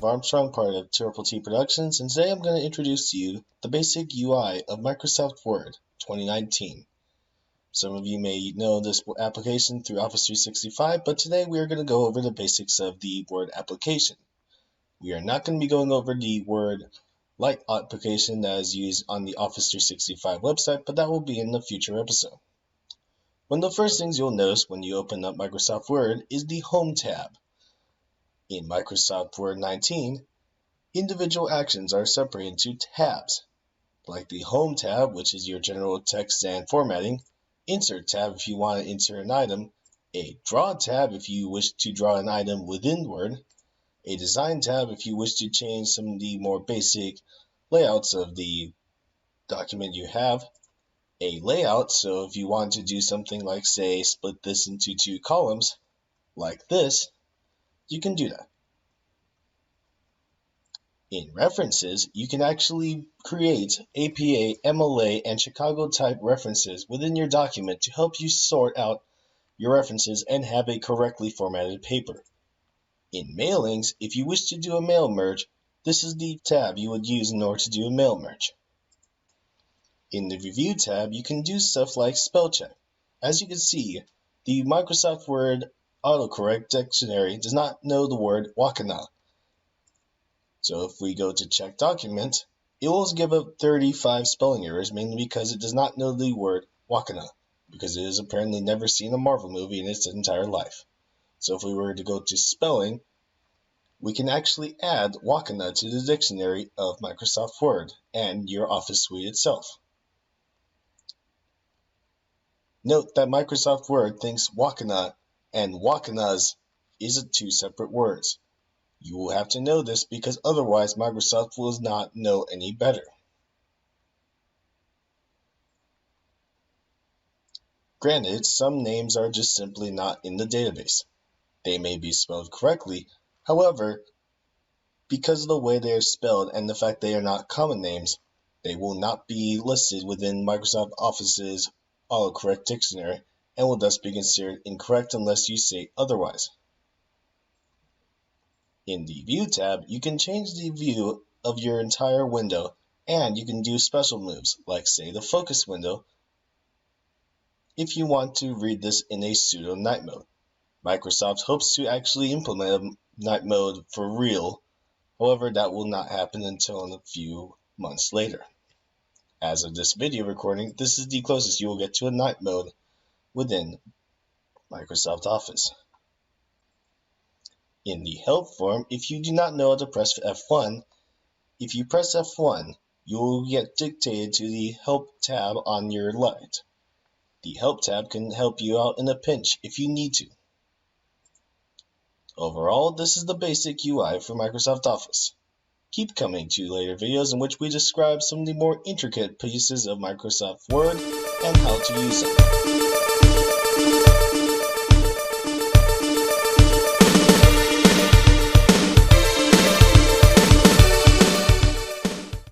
Armstrong, part of T Productions, and today I'm going to introduce to you the basic UI of Microsoft Word 2019. Some of you may know this application through Office 365, but today we are going to go over the basics of the Word application. We are not going to be going over the Word Lite application that is used on the Office 365 website, but that will be in a future episode. One of the first things you'll notice when you open up Microsoft Word is the Home tab. In Microsoft Word 19, individual actions are separated into tabs, like the Home tab, which is your general text and formatting, Insert tab if you want to insert an item, a Draw tab if you wish to draw an item within Word, a Design tab if you wish to change some of the more basic layouts of the document you have, a Layout, so if you want to do something like, say, split this into 2 columns, like this, you can do that. In References, you can actually create APA, MLA, and Chicago type references within your document to help you sort out your references and have a correctly formatted paper. In Mailings, if you wish to do a mail merge, this is the tab you would use in order to do a mail merge. In the Review tab, you can do stuff like spell check. As you can see, the Microsoft Word autocorrect dictionary does not know the word wakana. So if we go to check document, it will give up 35 spelling errors, mainly because it does not know the word wakana, because it has apparently never seen a Marvel movie in its entire life. So if we were to go to spelling, we can actually add wakana to the dictionary of Microsoft Word and your Office suite itself. Note that Microsoft Word thinks wakana and wakanas is 2 separate words. You will have to know this because otherwise Microsoft will not know any better. Granted, some names are just simply not in the database. They may be spelled correctly, however, because of the way they are spelled and the fact they are not common names, they will not be listed within Microsoft Office's autocorrect dictionary and will thus be considered incorrect unless you say otherwise. In the View tab, you can change the view of your entire window, and you can do special moves, like say the focus window, if you want to read this in a pseudo night mode. Microsoft hopes to actually implement a night mode for real, however that will not happen until a few months later. As of this video recording, this is the closest you will get to a night mode within Microsoft Office. In the Help form, if you do not know how to press F1, if you press F1, you will get dictated to the Help tab on your right. The Help tab can help you out in a pinch if you need to. Overall, this is the basic UI for Microsoft Office. Keep coming to later videos in which we describe some of the more intricate pieces of Microsoft Word and how to use them.